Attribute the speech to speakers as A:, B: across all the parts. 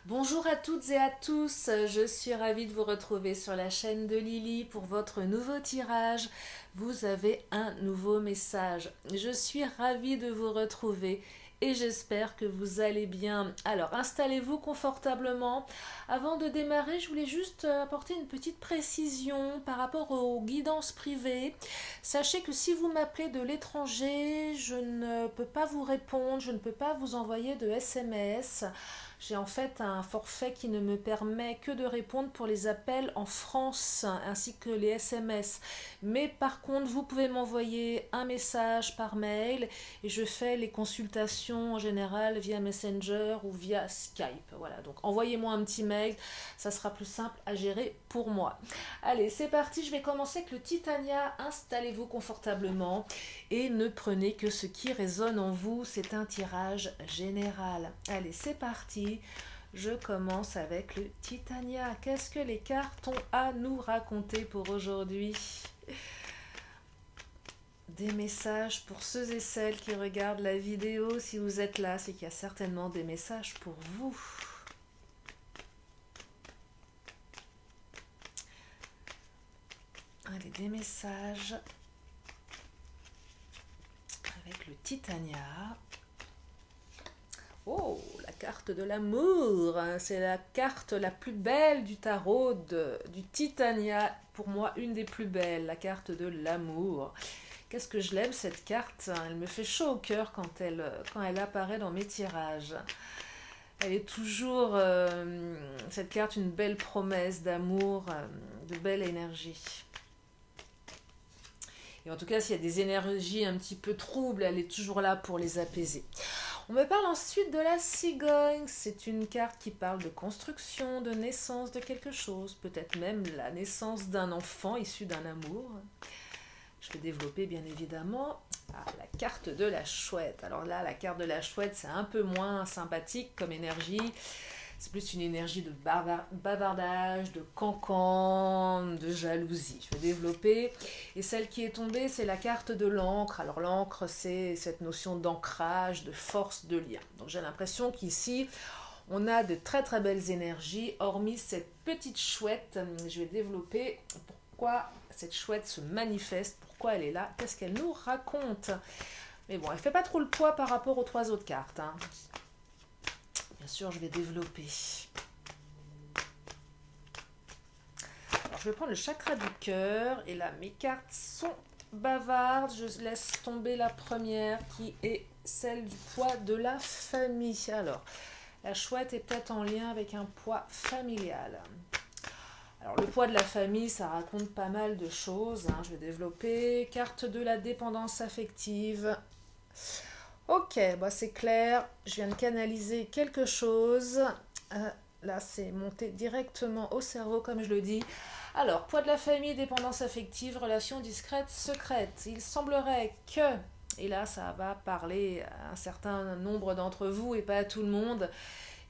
A: Bonjour à toutes et à tous, je suis ravie de vous retrouver sur la chaîne de Lily pour votre nouveau tirage. Vous avez un nouveau message. Je suis ravie de vous retrouver et j'espère que vous allez bien. Alors installez-vous confortablement. Avant de démarrer, je voulais juste apporter une petite précision par rapport aux guidances privées. Sachez que si vous m'appelez de l'étranger, je ne peux pas vous répondre, je ne peux pas vous envoyer de SMS. J'ai en fait un forfait qui ne me permet que de répondre pour les appels en France ainsi que les SMS. Mais par contre, vous pouvez m'envoyer un message par mail et je fais les consultations en général via Messenger ou via Skype. Voilà, donc envoyez-moi un petit mail, ça sera plus simple à gérer pour moi. Allez, c'est parti, je vais commencer avec le Titania. Installez-vous confortablement et ne prenez que ce qui résonne en vous. C'est un tirage général. Allez, c'est parti. Je commence avec le Titania. Qu'est-ce que les cartes ont à nous raconter pour aujourd'hui? Des messages pour ceux et celles qui regardent la vidéo. Si vous êtes là, c'est qu'il y a certainement des messages pour vous. Allez, des messages avec le Titania. Oh, la carte de l'amour, c'est la carte la plus belle du tarot du Titania. Pour moi, une des plus belles, la carte de l'amour. Qu'est-ce que je l'aime cette carte? Elle me fait chaud au cœur quand elle apparaît dans mes tirages. Elle est toujours, cette carte, une belle promesse d'amour, de belle énergie. Et en tout cas, s'il y a des énergies un petit peu troubles, elle est toujours là pour les apaiser. On me parle ensuite de la cigogne. C'est une carte qui parle de construction, de naissance de quelque chose, peut-être même la naissance d'un enfant issu d'un amour. Je vais développer bien évidemment la carte de la chouette. Alors là, la carte de la chouette, c'est un peu moins sympathique comme énergie. C'est plus une énergie de bavardage, de cancan, de jalousie. Je vais développer. Et celle qui est tombée, c'est la carte de l'encre. Alors l'encre, c'est cette notion d'ancrage, de force, de lien. Donc j'ai l'impression qu'ici, on a de très très belles énergies, hormis cette petite chouette. Je vais développer pourquoi cette chouette se manifeste, pourquoi elle est là, qu'est-ce qu'elle nous raconte. Mais bon, elle ne fait pas trop le poids par rapport aux trois autres cartes. Bien sûr, je vais développer. Alors, je vais prendre le chakra du cœur. Et là, mes cartes sont bavardes. Je laisse tomber la première qui est celle du poids de la famille. Alors, la chouette est peut-être en lien avec un poids familial. Alors, le poids de la famille, ça raconte pas mal de choses. Je vais développer. Carte de la dépendance affective. Ok, bah c'est clair, je viens de canaliser quelque chose. Là, c'est monté directement au cerveau, comme je le dis. Alors, poids de la famille, dépendance affective, relation discrète, secrète. Il semblerait que, et là, ça va parler à un certain nombre d'entre vous et pas à tout le monde.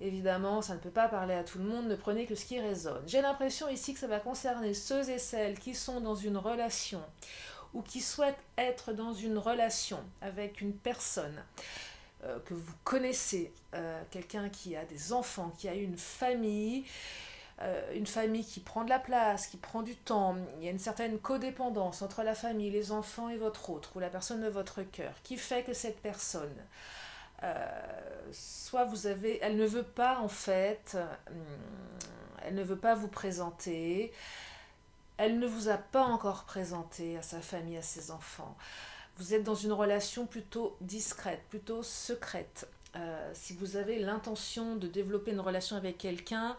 A: Évidemment, ça ne peut pas parler à tout le monde, ne prenez que ce qui résonne. J'ai l'impression ici que ça va concerner ceux et celles qui sont dans une relation ou qui souhaitent être dans une relation avec une personne que vous connaissez, quelqu'un qui a des enfants, qui a une famille qui prend de la place, qui prend du temps. Il y a une certaine codépendance entre la famille, les enfants et votre autre, ou la personne de votre cœur, qui fait que cette personne, soit elle ne veut pas en fait, elle ne veut pas vous présenter, elle ne vous a pas encore présenté à sa famille, à ses enfants. Vous êtes dans une relation plutôt discrète, plutôt secrète. Si vous avez l'intention de développer une relation avec quelqu'un,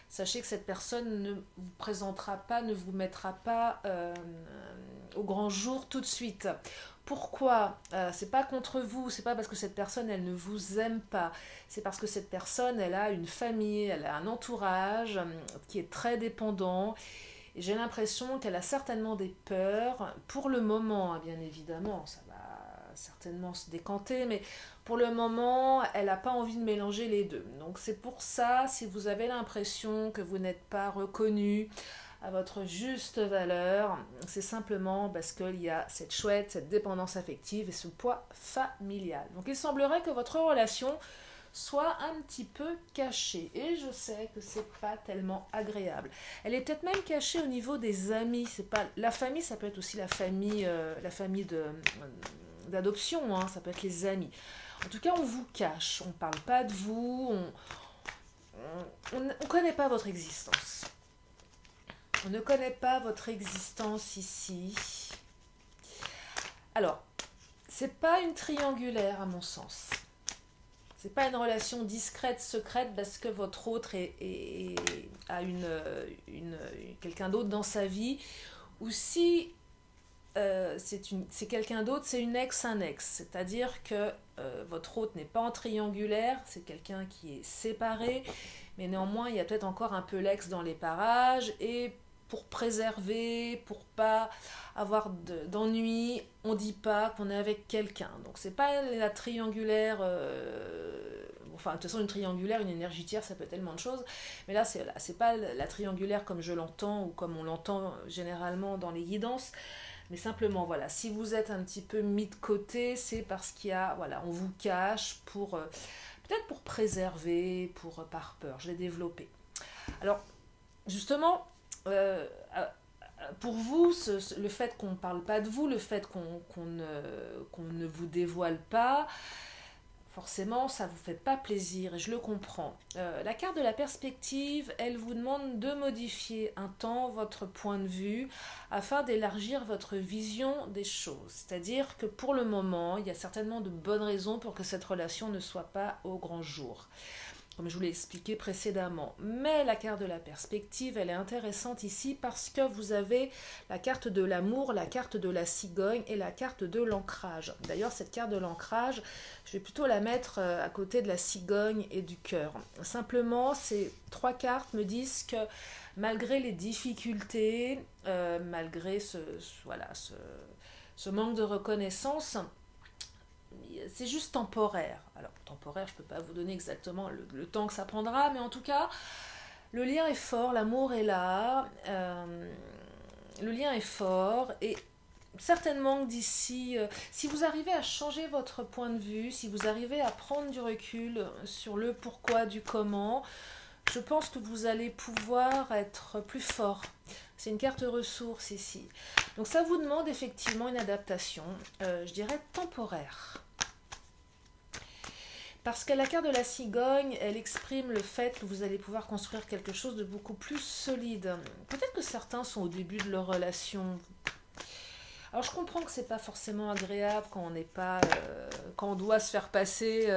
A: sachez que cette personne ne vous présentera pas, ne vous mettra pas au grand jour tout de suite. Pourquoi? C'est pas contre vous, c'est pas parce que cette personne elle ne vous aime pas, c'est parce que cette personne elle a une famille, elle a un entourage qui est très dépendant. Et j'ai l'impression qu'elle a certainement des peurs, pour le moment, bien évidemment, ça va certainement se décanter, mais pour le moment, elle n'a pas envie de mélanger les deux. Donc c'est pour ça, si vous avez l'impression que vous n'êtes pas reconnu à votre juste valeur, c'est simplement parce qu'il y a cette chouette, cette dépendance affective et ce poids familial. Donc il semblerait que votre relation soit un petit peu cachée. Et je sais que c'est pas tellement agréable. Elle est peut-être même cachée au niveau des amis. C'est pas la famille, ça peut être aussi la famille d'adoption, hein, ça peut être les amis. En tout cas, on vous cache, on ne parle pas de vous, on ne connaît pas votre existence. On ne connaît pas votre existence ici. Alors, c'est pas une triangulaire à mon sens. C'est pas une relation discrète, secrète, parce que votre autre a quelqu'un d'autre dans sa vie, ou si c'est quelqu'un d'autre, c'est une ex, un ex. C'est-à-dire que votre hôte n'est pas en triangulaire, c'est quelqu'un qui est séparé, mais néanmoins, il y a peut-être encore un peu l'ex dans les parages, et pour préserver, pour pas avoir d'ennui, on dit pas qu'on est avec quelqu'un. Donc c'est pas la triangulaire, enfin de toute façon une triangulaire, une énergie tierce, ça peut être tellement de choses, mais là c'est pas la triangulaire comme je l'entends ou comme on l'entend généralement dans les guidances. Mais simplement, voilà, si vous êtes un petit peu mis de côté, c'est parce qu'il y a, voilà, on vous cache pour, peut-être pour préserver, par peur. Je vais développer. Alors, justement, pour vous, le fait qu'on ne parle pas de vous, le fait qu'on ne vous dévoile pas, forcément, ça ne vous fait pas plaisir et je le comprends. La carte de la perspective, elle vous demande de modifier un temps votre point de vue afin d'élargir votre vision des choses. C'est-à-dire que pour le moment, il y a certainement de bonnes raisons pour que cette relation ne soit pas au grand jour, comme je vous l'ai expliqué précédemment. Mais la carte de la perspective, elle est intéressante ici parce que vous avez la carte de l'amour, la carte de la cigogne et la carte de l'ancrage. D'ailleurs, cette carte de l'ancrage, je vais plutôt la mettre à côté de la cigogne et du cœur. Simplement, ces trois cartes me disent que malgré les difficultés, malgré ce manque de reconnaissance, c'est juste temporaire. Alors, temporaire, je ne peux pas vous donner exactement le temps que ça prendra, mais en tout cas, le lien est fort, l'amour est là, le lien est fort, et certainement d'ici, si vous arrivez à changer votre point de vue, si vous arrivez à prendre du recul sur le pourquoi du comment, je pense que vous allez pouvoir être plus fort. C'est une carte ressource ici. Donc ça vous demande effectivement une adaptation, je dirais temporaire. Parce que la carte de la cigogne, elle exprime le fait que vous allez pouvoir construire quelque chose de beaucoup plus solide. Peut-être que certains sont au début de leur relation. Alors je comprends que c'est pas forcément agréable quand on n'est pas, quand on doit se faire passer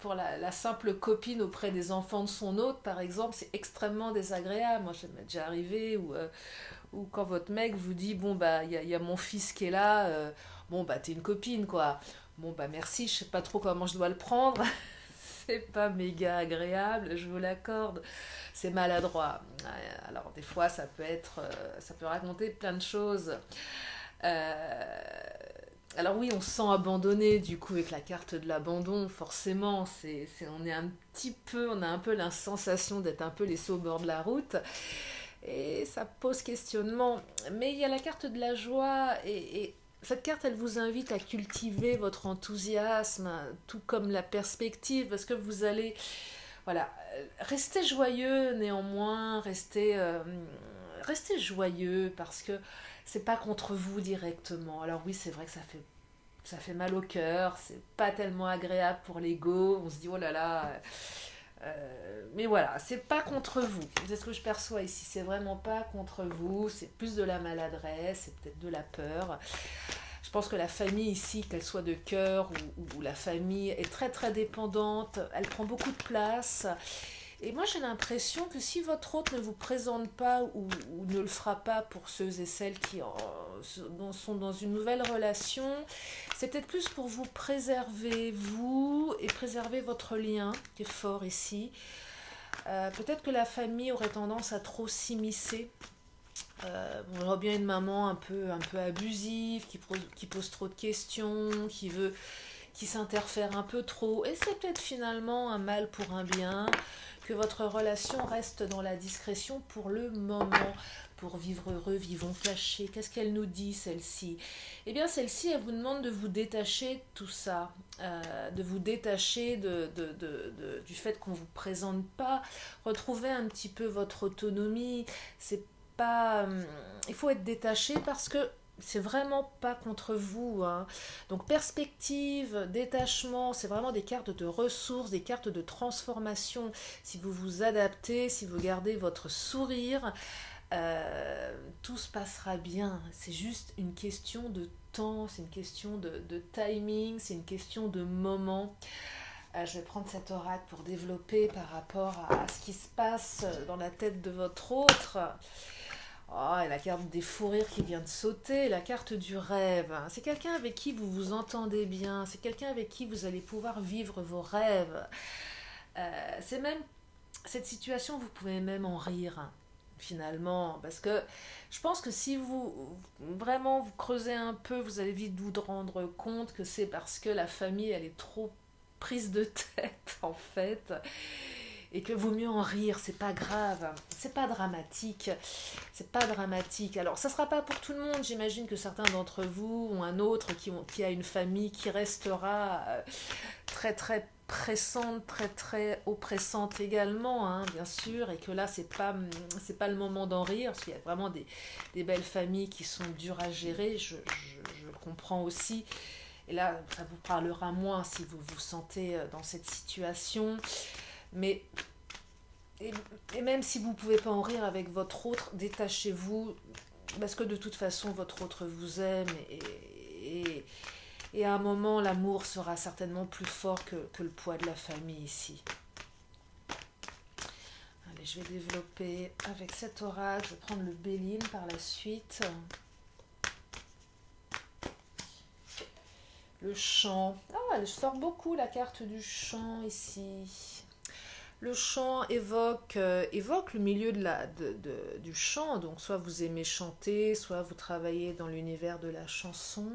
A: pour la simple copine auprès des enfants de son hôte, par exemple, c'est extrêmement désagréable. Moi, ça m'est déjà arrivé où quand votre mec vous dit bon bah il y a mon fils qui est là, bon bah t'es une copine quoi. Bon bah merci, je sais pas trop comment je dois le prendre. C'est pas méga agréable, je vous l'accorde. C'est maladroit. Alors des fois ça peut raconter plein de choses. Alors oui, on se sent abandonné du coup avec la carte de l'abandon, forcément. On a un peu la sensation d'être un peu laissé au bord de la route. Et ça pose questionnement. Mais il y a la carte de la joie et cette carte, elle vous invite à cultiver votre enthousiasme, tout comme la perspective, parce que vous allez, voilà, rester joyeux néanmoins, rester joyeux, parce que c'est pas contre vous directement. Alors oui, c'est vrai que ça fait mal au cœur, c'est pas tellement agréable pour l'ego, on se dit oh là là, mais voilà, c'est pas contre vous, c'est ce que je perçois ici, c'est vraiment pas contre vous, c'est plus de la maladresse, c'est peut-être de la peur. Je pense que la famille ici, qu'elle soit de cœur ou la famille est très très dépendante, elle prend beaucoup de place. Et moi j'ai l'impression que si votre hôte ne vous présente pas ou ne le fera pas pour ceux et celles qui sont dans une nouvelle relation, c'est peut-être plus pour vous préserver, vous, et préserver votre lien, qui est fort ici. Peut-être que la famille aurait tendance à trop s'immiscer. On voit bien une maman un peu abusive, qui pose trop de questions, qui s'interfère un peu trop. Et c'est peut-être finalement un mal pour un bien. que votre relation reste dans la discrétion pour le moment. Pour vivre heureux, vivons cachés. Qu'est-ce qu'elle nous dit, celle-ci? Eh bien, celle-ci, elle vous demande de vous détacher de tout ça, de vous détacher du fait qu'on ne vous présente pas, retrouver un petit peu votre autonomie. C'est pas, il faut être détaché parce que c'est vraiment pas contre vous, hein. Donc perspective, détachement, c'est vraiment des cartes de ressources, des cartes de transformation. Si vous vous adaptez, si vous gardez votre sourire, tout se passera bien. C'est juste une question de temps, c'est une question de timing, c'est une question de moment. Je vais prendre cet oracle pour développer par rapport à ce qui se passe dans la tête de votre autre. Oh, et la carte des fous rires qui vient de sauter, la carte du rêve. C'est quelqu'un avec qui vous vous entendez bien, c'est quelqu'un avec qui vous allez pouvoir vivre vos rêves. C'est même, cette situation, vous pouvez même en rire, finalement, parce que je pense que si vous vraiment vous creusez un peu, vous allez vite vous rendre compte que c'est parce que la famille, elle est trop prise de tête, en fait, et que vaut mieux en rire, c'est pas grave, c'est pas dramatique, c'est pas dramatique. Alors ça sera pas pour tout le monde, j'imagine que certains d'entre vous ont un autre qui a une famille qui restera très très pressante, très très oppressante également, hein, bien sûr, et que là c'est pas le moment d'en rire, parce qu'il y a vraiment des belles familles qui sont dures à gérer, je le comprends aussi. Et là, ça vous parlera moins si vous vous sentez dans cette situation. Mais, et même si vous ne pouvez pas en rire avec votre autre, détachez-vous, parce que de toute façon, votre autre vous aime, et à un moment, l'amour sera certainement plus fort que le poids de la famille ici. Allez, je vais développer avec cet oracle, je vais prendre le Béline par la suite. Le chant. Ah, elle sort beaucoup la carte du chant ici. Le chant évoque le milieu du chant, donc soit vous aimez chanter, soit vous travaillez dans l'univers de la chanson.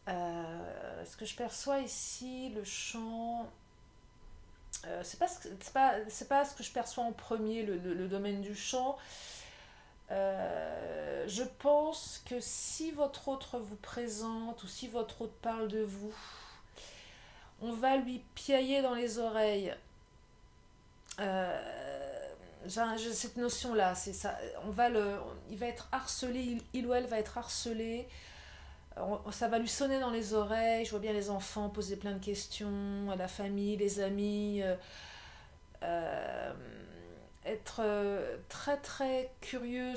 A: Ce que je perçois ici, le chant, c'est pas ce que je perçois en premier, le domaine du chant. Je pense que si votre autre vous présente ou si votre autre parle de vous, on va lui piailler dans les oreilles. J'ai cette notion-là, c'est ça. Il va être harcelé, il ou elle va être harcelé. Ça va lui sonner dans les oreilles. Je vois bien les enfants poser plein de questions, la famille, les amis. Être très très curieux,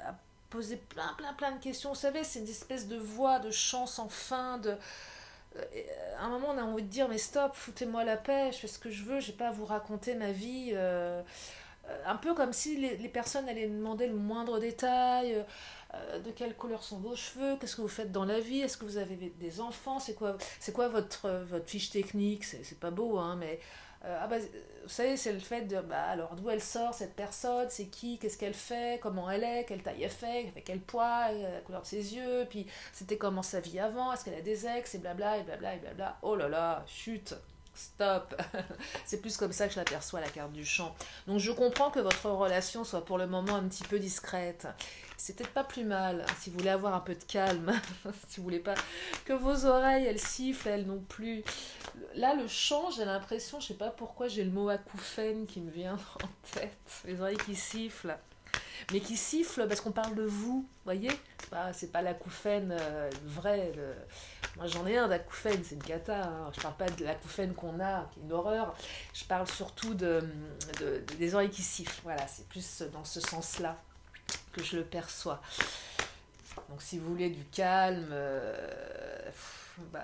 A: à poser plein de questions. Vous savez, c'est une espèce de voix, de chant sans fin. À un moment, on a envie de dire, mais stop, foutez-moi la paix, je fais ce que je veux, j'ai pas à vous raconter ma vie. Un peu comme si les personnes allaient demander le moindre détail. De quelle couleur sont vos cheveux, qu'est-ce que vous faites dans la vie, est-ce que vous avez des enfants, c'est quoi votre fiche technique, c'est pas beau, hein, mais vous savez, c'est le fait de, alors d'où elle sort cette personne, c'est qui, qu'est-ce qu'elle fait, comment elle est, quelle taille elle fait quel poids, la couleur de ses yeux, puis c'était comment sa vie avant, est-ce qu'elle a des ex, et blabla, et blabla, et blabla. Oh là là, chut, stop. C'est plus comme ça que je l'aperçois, la carte du chant. Donc je comprends que votre relation soit pour le moment un petit peu discrète. C'est peut-être pas plus mal, hein, si vous voulez avoir un peu de calme, si vous voulez pas que vos oreilles, elles sifflent, elles non plus. Là, le chant, j'ai l'impression, je sais pas pourquoi, j'ai le mot acouphène qui me vient en tête. Les oreilles qui sifflent. Mais qui sifflent parce qu'on parle de vous, voyez. C'est pas l'acouphène vrai. Moi, j'en ai un d'acouphène, c'est une cata. Hein. Je parle pas de l'acouphène qu'on a, qui est une horreur. Je parle surtout des oreilles qui sifflent. Voilà, c'est plus dans ce sens-là que je le perçois. Donc si vous voulez du calme,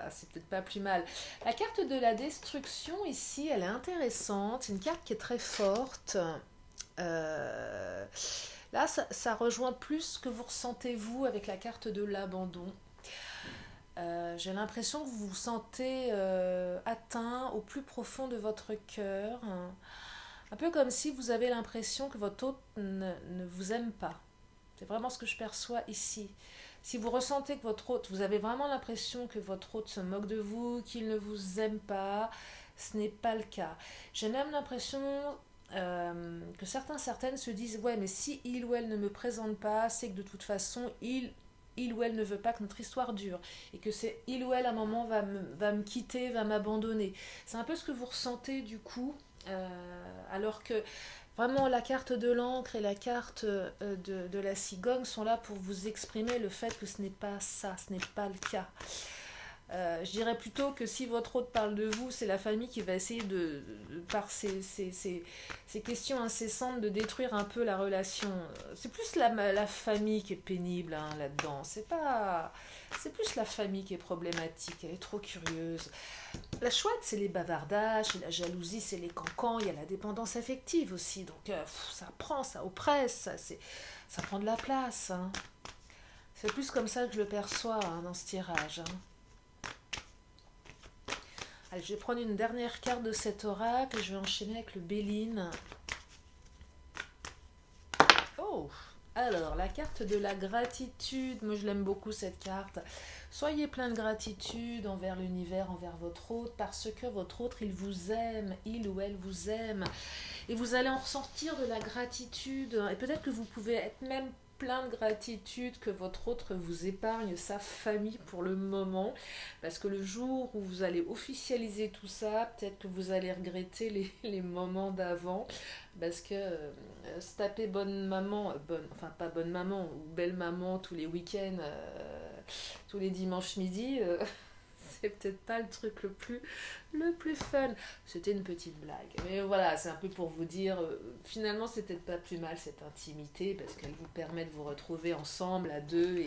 A: c'est peut-être pas plus mal. La carte de la destruction ici, elle est intéressante. C'est une carte qui est très forte. Là, ça rejoint plus ce que vous ressentez vous avec la carte de l'abandon. J'ai l'impression que vous vous sentez atteint au plus profond de votre cœur. Un peu comme si vous avez l'impression que votre hôte ne vous aime pas. C'est vraiment ce que je perçois ici. Si vous ressentez que votre hôte, vous avez vraiment l'impression que votre hôte se moque de vous, qu'il ne vous aime pas, ce n'est pas le cas. J'ai même l'impression que certaines se disent ouais, mais si il ou elle ne me présente pas, c'est que de toute façon il ou elle ne veut pas que notre histoire dure et que c'est il ou elle à un moment va me quitter, va m'abandonner. C'est un peu ce que vous ressentez du coup, alors que vraiment la carte de l'encre et la carte de la cigogne sont là pour vous exprimer le fait que ce n'est pas ça, ce n'est pas le cas. Je dirais plutôt que si votre hôte parle de vous, c'est la famille qui va essayer par ces questions incessantes de détruire un peu la relation. C'est plus la famille qui est pénible hein, là-dedans. C'est plus la famille qui est problématique. Elle est trop curieuse. La chouette, c'est les bavardages, c'est la jalousie, c'est les cancans. Il y a la dépendance affective aussi. Donc ça prend, ça oppresse, ça prend de la place. Hein. C'est plus comme ça que je le perçois hein, dans ce tirage. Hein. Allez, je vais prendre une dernière carte de cet oracle et je vais enchaîner avec le Béline. Oh, alors la carte de la gratitude. Moi, je l'aime beaucoup cette carte. Soyez plein de gratitude envers l'univers, envers votre hôte, parce que votre hôte, il vous aime, il ou elle vous aime. Et vous allez en ressentir de la gratitude. Et peut-être que vous pouvez être même plein de gratitude que votre autre vous épargne sa famille pour le moment, parce que le jour où vous allez officialiser tout ça, peut-être que vous allez regretter les moments d'avant, parce que se taper bonne maman, enfin pas bonne maman, ou belle maman tous les week-ends, tous les dimanches midi, c'est peut-être pas le truc le plus fun. C'était une petite blague. Mais voilà, c'est un peu pour vous dire, finalement, c'est peut-être pas plus mal cette intimité, parce qu'elle vous permet de vous retrouver ensemble, à deux.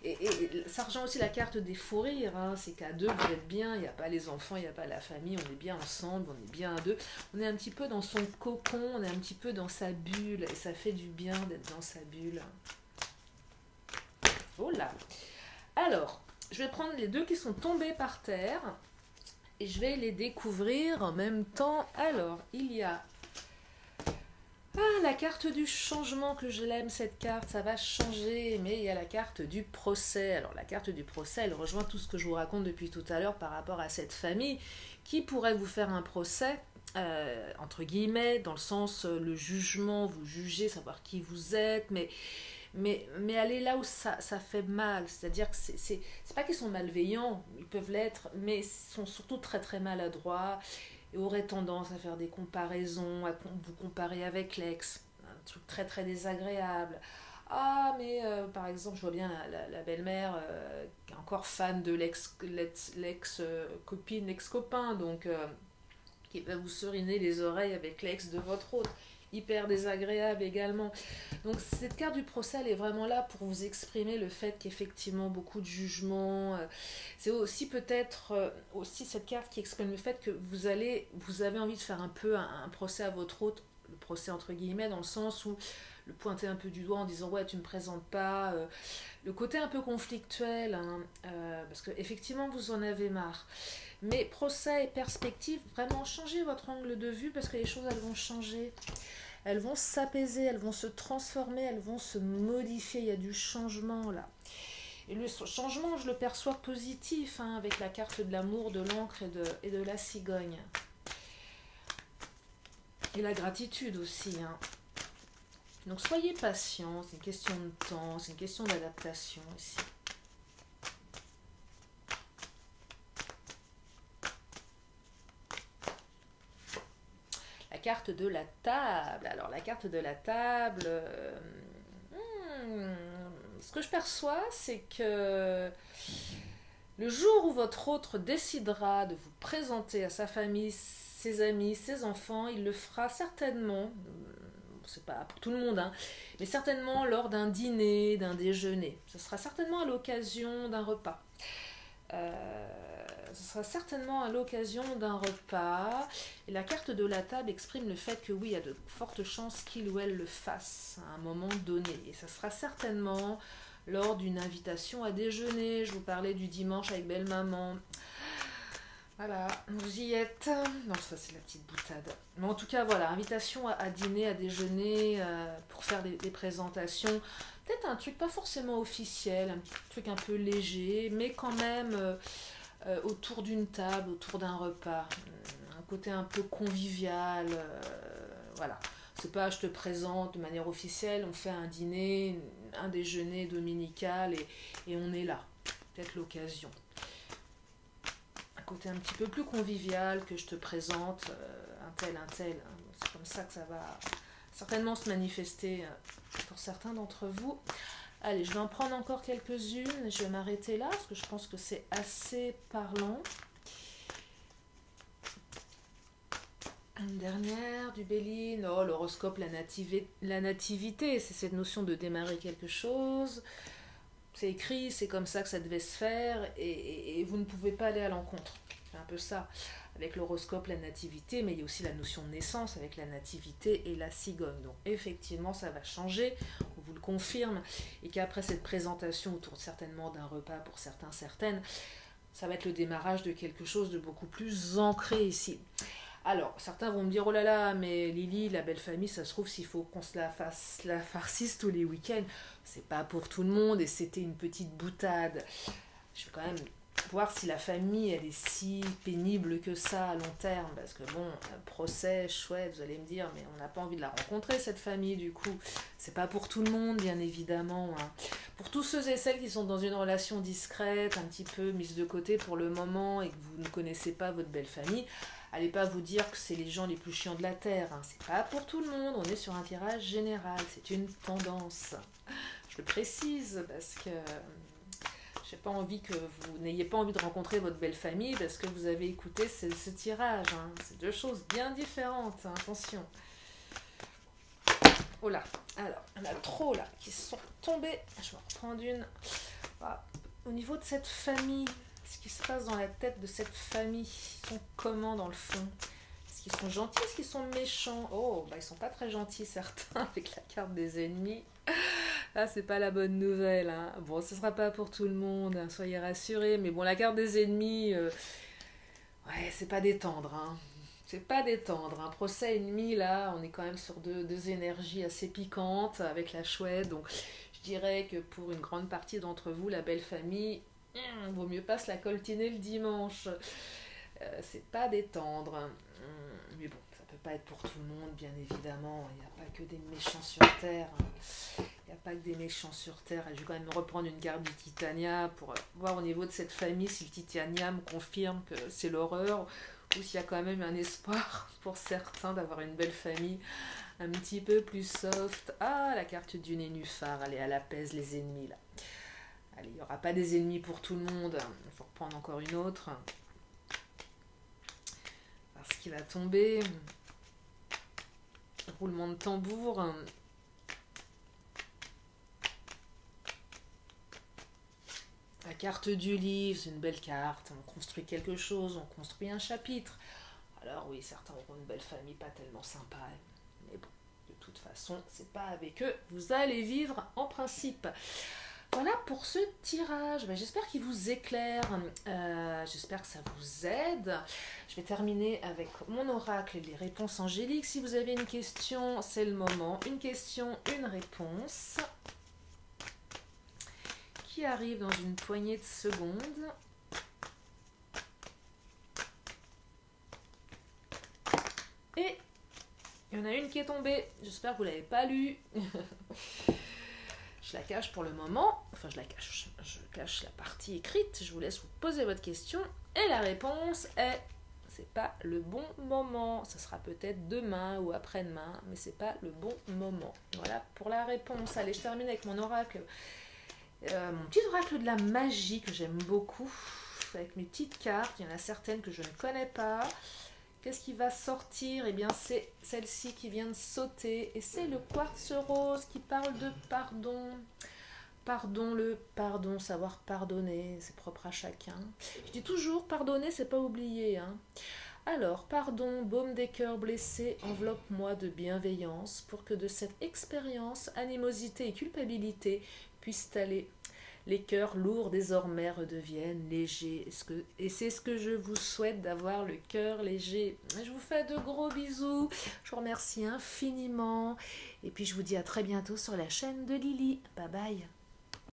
A: Et ça rejoint aussi la carte des fous rires. Hein, c'est qu'à deux, vous êtes bien, il n'y a pas les enfants, il n'y a pas la famille, on est bien ensemble, on est bien à deux. On est un petit peu dans son cocon, on est un petit peu dans sa bulle, et ça fait du bien d'être dans sa bulle. Oh là. Alors, je vais prendre les deux qui sont tombés par terre et je vais les découvrir en même temps. Alors, il y a la carte du changement, que je l'aime cette carte, ça va changer, mais il y a la carte du procès. Alors la carte du procès, elle rejoint tout ce que je vous raconte depuis tout à l'heure par rapport à cette famille qui pourrait vous faire un procès, entre guillemets, dans le sens le jugement, vous jugez, savoir qui vous êtes, mais aller là où ça fait mal, c'est-à-dire que c'est pas qu'ils sont malveillants, ils peuvent l'être, mais ils sont surtout très très maladroits et auraient tendance à faire des comparaisons, à vous comparer avec l'ex, un truc très très désagréable. Ah mais par exemple je vois bien la belle-mère qui est encore fan de l'ex-copine, l'ex-copain, donc qui va vous seriner les oreilles avec l'ex de votre hôte. Hyper désagréable également. Donc cette carte du procès, elle est vraiment là pour vous exprimer le fait qu'effectivement beaucoup de jugements. C'est aussi peut-être aussi cette carte qui exprime le fait que vous avez envie de faire un peu un procès à votre hôte, le procès entre guillemets, dans le sens où le pointer un peu du doigt en disant ouais tu me présentes pas, le côté un peu conflictuel, hein, parce que effectivement vous en avez marre. Mais procès et perspective, vraiment changez votre angle de vue parce que les choses elles vont changer. Elles vont s'apaiser, elles vont se transformer, elles vont se modifier. Il y a du changement là. Et le changement, je le perçois positif hein, avec la carte de l'amour, de l'encre et de la cigogne. Et la gratitude aussi. Hein. Donc soyez patients, c'est une question de temps, c'est une question d'adaptation ici. Carte de la table. Alors la carte de la table, ce que je perçois, c'est que le jour où votre autre décidera de vous présenter à sa famille, ses amis, ses enfants, il le fera certainement, c'est pas pour tout le monde, hein, mais certainement lors d'un dîner, d'un déjeuner. Ce sera certainement à l'occasion d'un repas. Ce sera certainement à l'occasion d'un repas. Et la carte de la table exprime le fait que oui, il y a de fortes chances qu'il ou elle le fasse à un moment donné. Et ça sera certainement lors d'une invitation à déjeuner. Je vous parlais du dimanche avec belle-maman. Voilà, vous y êtes. Non, ça c'est la petite boutade. Mais en tout cas, voilà, invitation à dîner, à déjeuner, pour faire des présentations. Peut-être un truc pas forcément officiel, un truc un peu léger, mais quand même autour d'une table, autour d'un repas. Un côté un peu convivial, voilà. C'est pas je te présente de manière officielle, on fait un dîner, un déjeuner dominical et on est là. Peut-être l'occasion. Un côté un petit peu plus convivial que je te présente un tel. Hein. C'est comme ça que ça va certainement se manifester pour certains d'entre vous. Allez, je vais en prendre encore quelques-unes. Je vais m'arrêter là parce que je pense que c'est assez parlant. Une dernière, du Béline. Oh, l'horoscope, la nativité, c'est cette notion de démarrer quelque chose. C'est écrit, c'est comme ça que ça devait se faire et vous ne pouvez pas aller à l'encontre. C'est un peu ça. Avec l'horoscope, la nativité, mais il y a aussi la notion de naissance avec la nativité et la cigogne. Donc effectivement, ça va changer, on vous le confirme, et qu'après cette présentation autour certainement d'un repas pour certains, certaines, ça va être le démarrage de quelque chose de beaucoup plus ancré ici. Alors, certains vont me dire, oh là là, mais Lily, la belle famille, ça se trouve, s'il faut qu'on se la farcisse tous les week-ends, c'est pas pour tout le monde, et c'était une petite boutade. Je vais quand même voir si la famille, elle est si pénible que ça à long terme, parce que bon, un procès, chouette, vous allez me dire, mais on n'a pas envie de la rencontrer, cette famille, du coup. C'est pas pour tout le monde, bien évidemment. Hein. Pour tous ceux et celles qui sont dans une relation discrète, un petit peu mise de côté pour le moment, et que vous ne connaissez pas votre belle famille, allez pas vous dire que c'est les gens les plus chiants de la Terre. Hein. C'est pas pour tout le monde, on est sur un tirage général, c'est une tendance. Je le précise, parce que j'ai pas envie que vous n'ayez pas envie de rencontrer votre belle famille parce que vous avez écouté ce tirage. Hein. C'est deux choses bien différentes, hein. Attention. Oh là, alors, il y en a trop là qui sont tombés. Je vais en reprendre une. Voilà. Au niveau de cette famille, ce qui se passe dans la tête de cette famille, ils sont comment dans le fond? Est-ce qu'ils sont gentils? Est-ce qu'ils sont méchants? Oh, bah ils sont pas très gentils certains avec la carte des ennemis. Ah, c'est pas la bonne nouvelle. Hein. Bon, ce sera pas pour tout le monde, hein, soyez rassurés. Mais bon, la carte des ennemis, ouais, c'est pas détendre. Hein. C'est pas détendre. Un procès ennemi, là, on est quand même sur deux énergies assez piquantes avec la chouette. Donc, je dirais que pour une grande partie d'entre vous, la belle famille, vaut mieux pas se la coltiner le dimanche. C'est pas détendre. Mais bon, ça peut pas être pour tout le monde, bien évidemment. Il n'y a pas que des méchants sur Terre. Il n'y a pas que des méchants sur Terre. Et je vais quand même reprendre une carte du Titania pour voir au niveau de cette famille si le Titania me confirme que c'est l'horreur ou s'il y a quand même un espoir pour certains d'avoir une belle famille un petit peu plus soft. Ah, la carte du nénuphar, allez, elle apaise les ennemis là. Allez, il n'y aura pas des ennemis pour tout le monde. Il faut reprendre encore une autre. Parce qu'il va tomber. Roulement de tambour. La carte du livre, c'est une belle carte. On construit quelque chose, on construit un chapitre. Alors oui, certains auront une belle famille, pas tellement sympa. Mais bon, de toute façon, c'est pas avec eux. Vous allez vivre en principe. Voilà pour ce tirage. J'espère qu'il vous éclaire. J'espère que ça vous aide. Je vais terminer avec mon oracle et les réponses angéliques. Si vous avez une question, c'est le moment. Une question, une réponse. Qui arrive dans une poignée de secondes. Et il y en a une qui est tombée. J'espère que vous ne l'avez pas lue. Je la cache pour le moment. Enfin, je la cache. Je cache la partie écrite. Je vous laisse vous poser votre question. Et la réponse est... c'est pas le bon moment. Ça sera peut-être demain ou après-demain. Mais c'est pas le bon moment. Voilà pour la réponse. Allez, je termine avec mon oracle. Mon petit oracle de la magie que j'aime beaucoup. Avec mes petites cartes. Il y en a certaines que je ne connais pas. Qu'est-ce qui va sortir? Eh bien, c'est celle-ci qui vient de sauter. Et c'est le quartz rose qui parle de pardon. Pardon, le pardon, savoir pardonner, c'est propre à chacun. Je dis toujours, pardonner, c'est pas oublier. Hein. Alors, pardon, baume des cœurs blessés, enveloppe-moi de bienveillance pour que de cette expérience, animosité et culpabilité puissent aller. Les cœurs lourds désormais redeviennent légers. Et c'est ce que je vous souhaite, d'avoir le cœur léger. Je vous fais de gros bisous. Je vous remercie infiniment. Et puis je vous dis à très bientôt sur la chaîne de Lily. Bye bye.